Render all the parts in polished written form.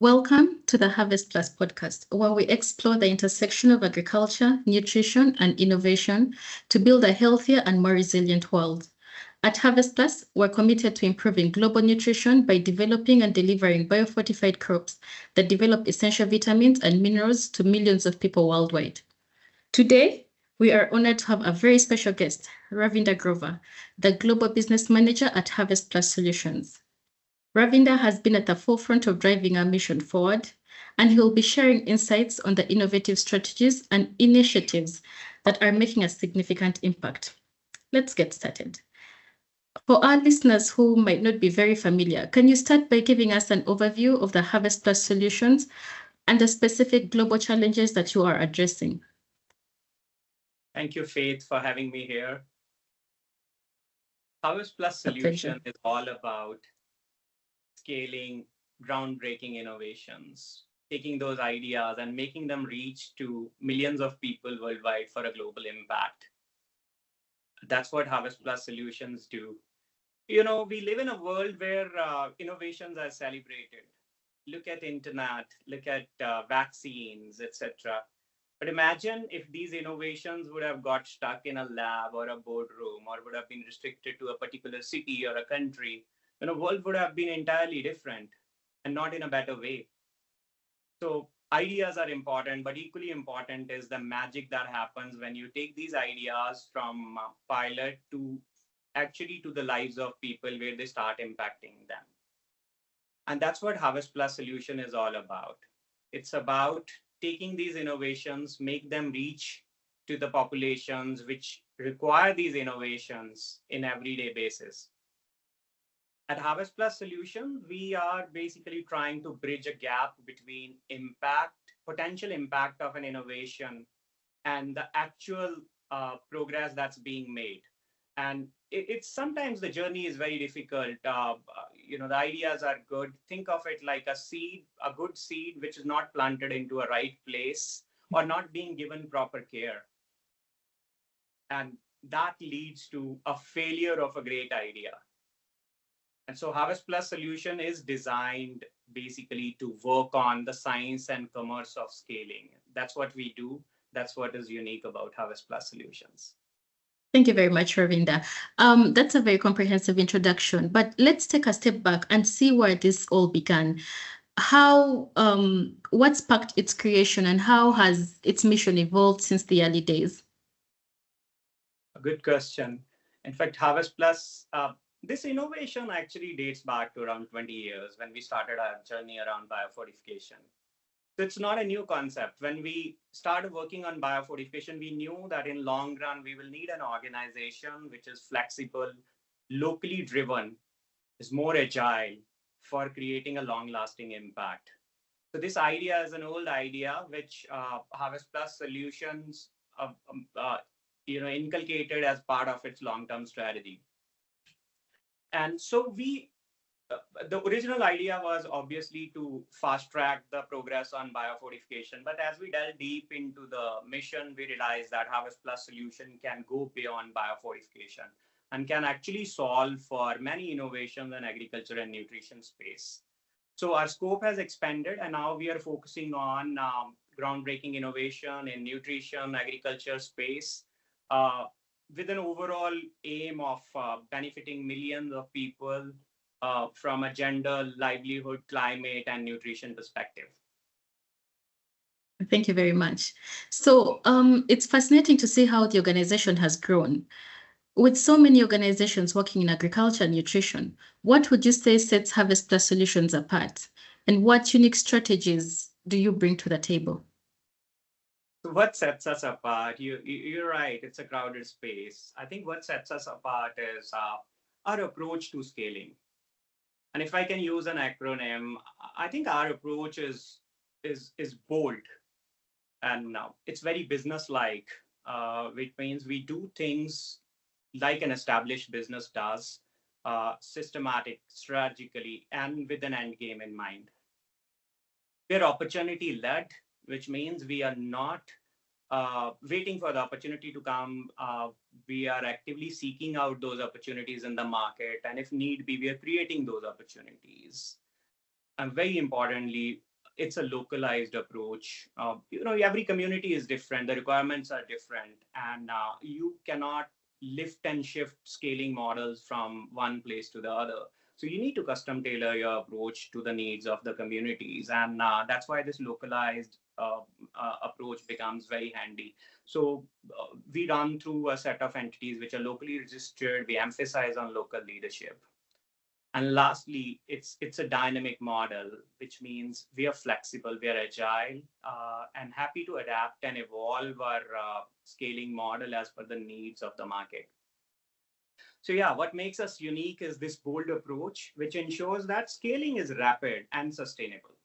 Welcome to the HarvestPlus podcast, where we explore the intersection of agriculture, nutrition, and innovation to build a healthier and more resilient world. At HarvestPlus, we're committed to improving global nutrition by developing and delivering biofortified crops that develop essential vitamins and minerals to millions of people worldwide. Today, we are honored to have a very special guest, Ravinder Grover, the Global Business Manager at HarvestPlus Solutions. Ravinder has been at the forefront of driving our mission forward, and he will be sharing insights on the innovative strategies and initiatives that are making a significant impact. Let's get started. For our listeners who might not be very familiar, can you start by giving us an overview of the Harvest Plus solutions and the specific global challenges that you are addressing? Thank you, Faith, for having me here. Harvest Plus solution is all about scaling groundbreaking innovations, taking those ideas and making them reach to millions of people worldwide for a global impact. That's what Harvest Plus solutions do. You know, we live in a world where innovations are celebrated. Look at internet, look at vaccines, etc. But imagine if these innovations would have got stuck in a lab or a boardroom or would have been restricted to a particular city or a country, then the world would have been entirely different and not in a better way. So ideas are important, but equally important is the magic that happens when you take these ideas from pilot to actually to the lives of people where they start impacting them. And that's what Harvest Plus solution is all about. It's about taking these innovations, make them reach to the populations which require these innovations in everyday basis. At Harvest Plus Solution, we are basically trying to bridge a gap between potential impact of an innovation and the actual progress that's being made. And it's sometimes the journey is very difficult. The ideas are good. Think of it like a seed, a good seed, which is not planted into a right place or not being given proper care. And that leads to a failure of a great idea. And so Harvest Plus solution is designed basically to work on the science and commerce of scaling. That's what we do. That's what is unique about Harvest Plus solutions. Thank you very much, Ravinder. That's a very comprehensive introduction, but let's take a step back and see where this all began. What sparked its creation and how has its mission evolved since the early days? A good question. In fact, Harvest Plus, this innovation actually dates back to around 20 years when we started our journey around biofortification. So it's not a new concept. When we started working on biofortification, we knew that in long run, we will need an organization which is flexible, locally driven, is more agile for creating a long-lasting impact. So this idea is an old idea, which Harvest Plus Solutions inculcated as part of its long-term strategy. And so the original idea was obviously to fast track the progress on biofortification. But as we delve deep into the mission, we realized that Harvest Plus solution can go beyond biofortification and can actually solve for many innovations in agriculture and nutrition space. So our scope has expanded, and now we are focusing on groundbreaking innovation in nutrition, agriculture space, with an overall aim of benefiting millions of people from a gender, livelihood, climate, and nutrition perspective. Thank you very much. So it's fascinating to see how the organization has grown. With so many organizations working in agriculture and nutrition, what would you say sets Harvest Plus Solutions apart? And what unique strategies do you bring to the table? So what sets us apart? You're right, it's a crowded space. I think what sets us apart is our approach to scaling. And if I can use an acronym, I think our approach is bold, and it's very business-like, which means we do things like an established business does, systematic, strategically, and with an end game in mind. We're opportunity-led, which means we are not waiting for the opportunity to come. We are actively seeking out those opportunities in the market. And if need be, we are creating those opportunities. And very importantly, it's a localized approach. Every community is different. The requirements are different, and you cannot lift and shift scaling models from one place to the other. So you need to custom tailor your approach to the needs of the communities, and that's why this localized approach becomes very handy. So we run through a set of entities which are locally registered. We emphasize on local leadership. And lastly, it's a dynamic model, which means we are flexible, we are agile, and happy to adapt and evolve our scaling model as per the needs of the market. So yeah, what makes us unique is this bold approach, which ensures that scaling is rapid and sustainable.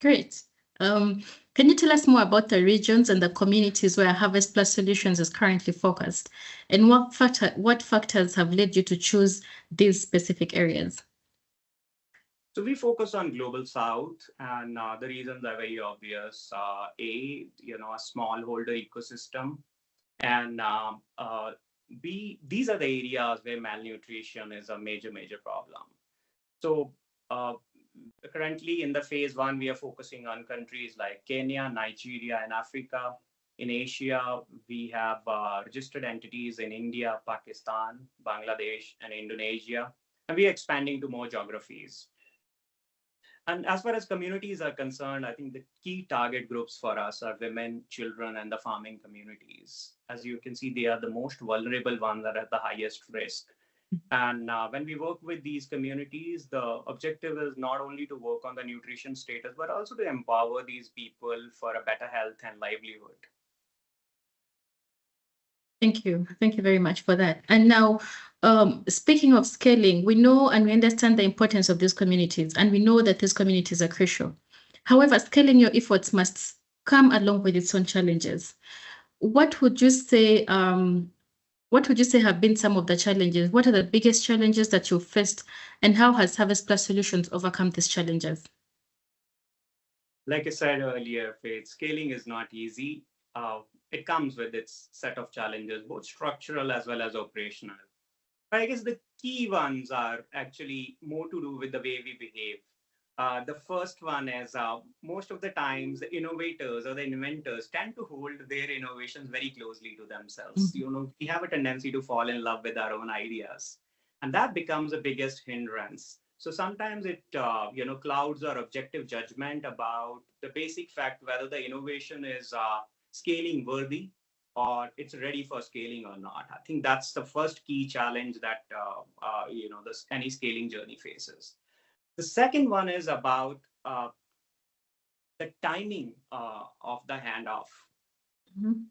Great. Can you tell us more about the regions and the communities where HarvestPlus Solutions is currently focused, and what factors have led you to choose these specific areas? So we focus on global south, and the reasons are very obvious. A smallholder ecosystem, and B, these are the areas where malnutrition is a major problem. So currently in the phase one, we are focusing on countries like Kenya, Nigeria, and Africa. In Asia, we have registered entities in India, Pakistan, Bangladesh, and Indonesia, and we are expanding to more geographies. And as far as communities are concerned, I think the key target groups for us are women, children, and the farming communities. As you can see, they are the most vulnerable ones that are at the highest risk. And when we work with these communities, the objective is not only to work on the nutrition status, but also to empower these people for a better health and livelihood. Thank you. Thank you very much for that. And now, speaking of scaling, we know and we understand the importance of these communities, and we know that these communities are crucial. However, scaling your efforts must come along with its own challenges. What would you say? What would you say have been some of the challenges? What are the biggest challenges that you faced, and how has HarvestPlus Solutions overcome these challenges? Like I said earlier, Faith, scaling is not easy. It comes with its set of challenges, both structural as well as operational. But I guess the key ones are actually more to do with the way we behave. The first one is most of the times the innovators or the inventors tend to hold their innovations very closely to themselves. Mhm. We have a tendency to fall in love with our own ideas, and that becomes the biggest hindrance. So sometimes it clouds our objective judgment about the basic fact whether the innovation is scaling worthy or it's ready for scaling or not. I think that's the first key challenge that any scaling journey faces. The second one is about the timing of the handoff. Mhm.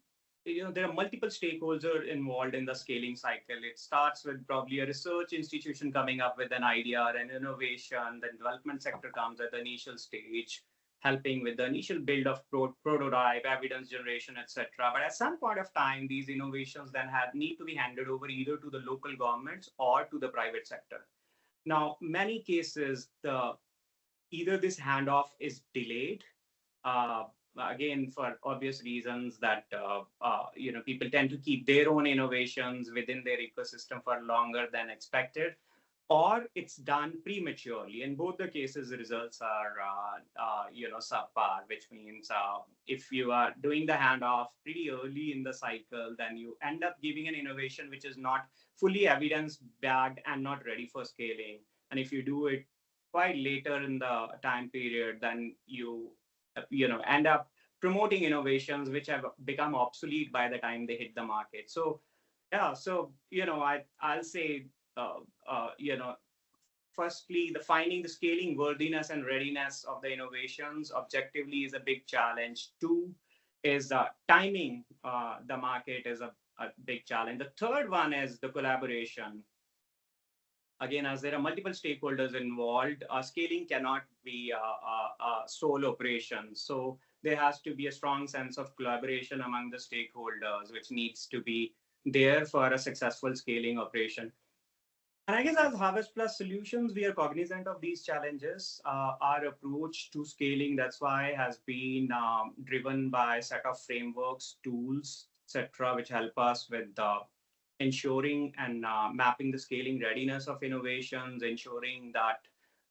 There are multiple stakeholders involved in the scaling cycle. It starts with probably a research institution coming up with an idea or an innovation. The development sector comes at the initial stage, helping with the initial build of prototype, evidence generation, etc. But at some point of time, these innovations then need to be handed over either to the local governments or to the private sector. Now, many cases, either this handoff is delayed, uh, again for obvious reasons that people tend to keep their own innovations within their ecosystem for longer than expected, or it's done prematurely. In both the cases, the results are subpar, which means if you are doing the handoff pretty early in the cycle, then you end up giving an innovation which is not fully evidence backed and not ready for scaling. And if you do it quite later in the time period, then you end up promoting innovations which have become obsolete by the time they hit the market. So yeah, so I'll say uh, uh, you know firstly, the finding the scaling worthiness and readiness of the innovations objectively is a big challenge. Two is timing the market is a big challenge. The third one is the collaboration. Again, as there are multiple stakeholders involved, scaling cannot be a sole operation. So there has to be a strong sense of collaboration among the stakeholders, which needs to be there for a successful scaling operation. And I guess as HarvestPlus Solutions, we are cognizant of these challenges. Our approach to scaling, that's why, has been driven by a set of frameworks, tools, etc., which help us with ensuring and mapping the scaling readiness of innovations, ensuring that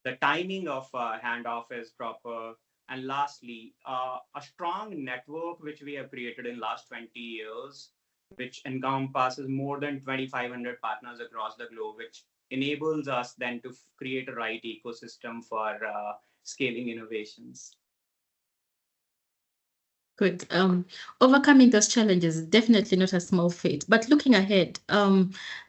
the timing of handoff is proper, And lastly, a strong network which we have created in last 20 years, which encompasses more than 2,500 partners across the globe, which enables us then to create a right ecosystem for scaling innovations. Good. Overcoming those challenges is definitely not a small feat. But looking ahead,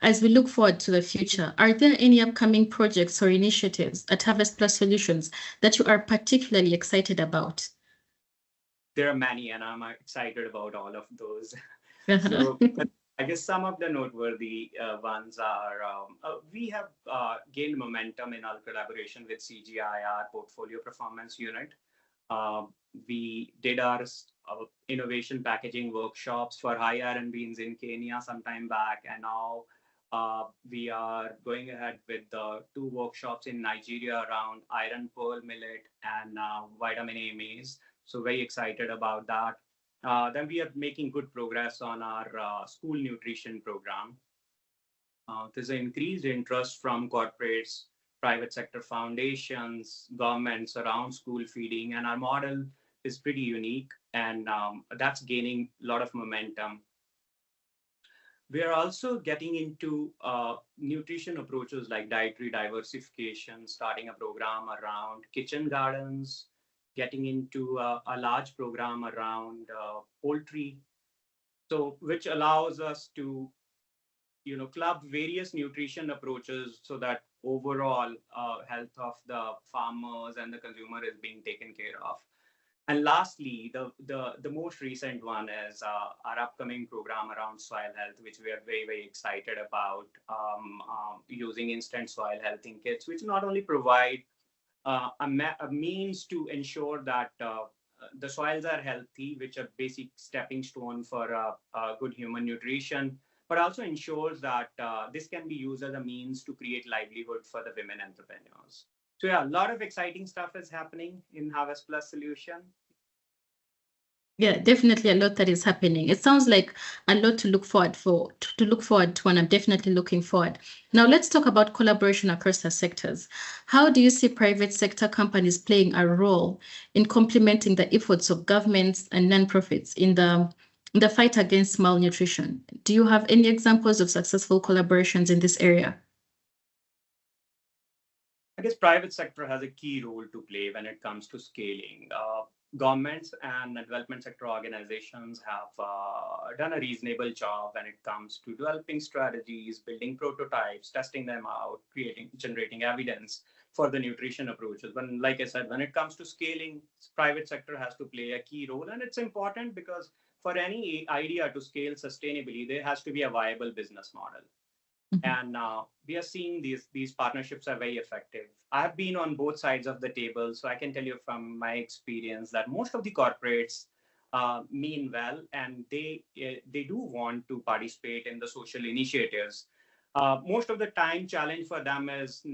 as we look forward to the future, are there any upcoming projects or initiatives at Harvest Plus Solutions that you are particularly excited about? There are many, and I'm excited about all of those. So I guess some of the noteworthy ones are we have gained momentum in our collaboration with CGI, our portfolio performance unit. Uh, we did our innovation packaging workshops for high iron beans in Kenya some time back, and now we are going ahead with the two workshops in Nigeria around iron pearl millet and vitamin A maize. So very excited about that. Then we are making good progress on our school nutrition program. There's an increased interest from corporates, private sector foundations, governments around school feeding, and our model is pretty unique, and that's gaining a lot of momentum. We are also getting into nutrition approaches like dietary diversification, starting a program around kitchen gardens, getting into a large program around poultry, so which allows us to club various nutrition approaches so that overall health of the farmers and the consumer is being taken care of. And lastly, the most recent one is our upcoming program around soil health, which we are very, very excited about, using instant soil healthing kits, which not only provide a means to ensure that the soils are healthy, which are basic stepping stone for good human nutrition, but also ensures that this can be used as a means to create livelihood for the women entrepreneurs. So yeah, a lot of exciting stuff is happening in Harvest Plus solution. Yeah, definitely a lot that is happening. It sounds like a lot to look forward to, and I'm definitely looking forward. Now let's talk about collaboration across the sectors. How do you see private sector companies playing a role in complementing the efforts of governments and nonprofits in the fight against malnutrition? Do you have any examples of successful collaborations in this area? I guess private sector has a key role to play when it comes to scaling. Governments and development sector organizations have done a reasonable job when it comes to developing strategies, building prototypes, testing them out, generating evidence for the nutrition approaches. But like I said, when it comes to scaling, private sector has to play a key role, and it's important because for any idea to scale sustainably, there has to be a viable business model. And we are seeing these partnerships are very effective. I've been on both sides of the table, so I can tell you from my experience that most of the corporates mean well, and they do want to participate in the social initiatives. Most of the time, challenge for them is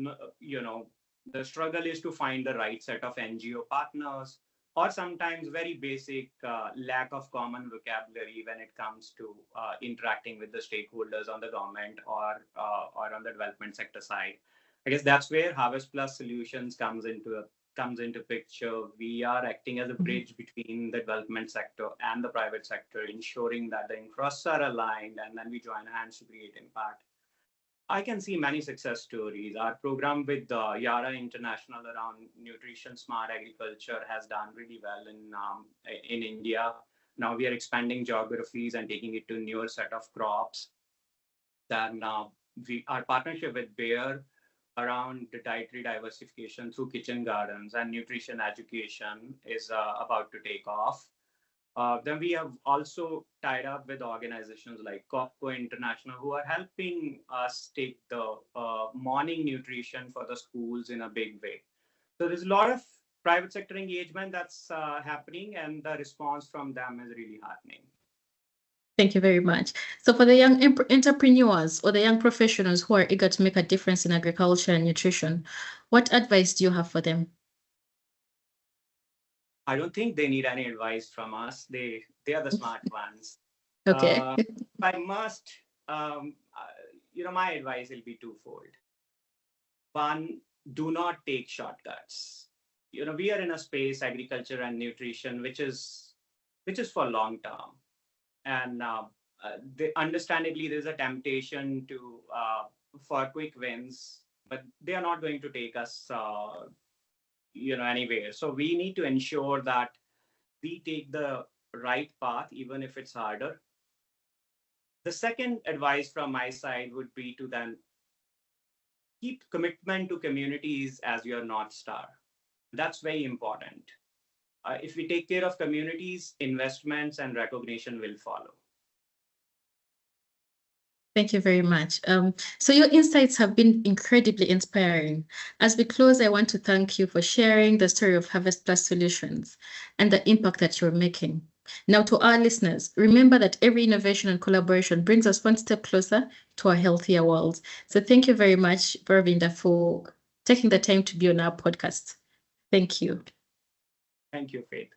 the struggle is to find the right set of NGO partners, or sometimes very basic lack of common vocabulary when it comes to interacting with the stakeholders on the government or on the development sector side. I guess that's where Harvest Plus Solutions comes into picture. We are acting as a bridge between the development sector and the private sector, ensuring that the interests are aligned, and then we join hands to create impact. I can see many success stories. Our program with Yara International around nutrition smart agriculture has done really well in India. Now we are expanding geographies and taking it to a newer set of crops. Then our partnership with Bayer around the dietary diversification through kitchen gardens and nutrition education is about to take off. Then we have also tied up with organizations like COPCO International, who are helping us take the morning nutrition for the schools in a big way. So there's a lot of private sector engagement that's happening, and the response from them is really heartening. Thank you very much. So for the young entrepreneurs or the young professionals who are eager to make a difference in agriculture and nutrition, what advice do you have for them? I don't think they need any advice from us. They are the smart ones. Okay. I must, my advice will be twofold. One, do not take shortcuts. we are in a space, agriculture and nutrition, which is for long term. And understandably, there's a temptation to for quick wins, but they are not going to take us anywhere. So we need to ensure that we take the right path, even if it's harder. The second advice from my side would be to then keep commitment to communities as your North Star. That's very important. If we take care of communities, investments and recognition will follow. Thank you very much. So your insights have been incredibly inspiring. As we close, I want to thank you for sharing the story of HarvestPlus Solutions and the impact that you're making. Now, to our listeners, remember that every innovation and collaboration brings us one step closer to a healthier world. So thank you very much, Ravinder, for taking the time to be on our podcast. Thank you. Thank you, Faith.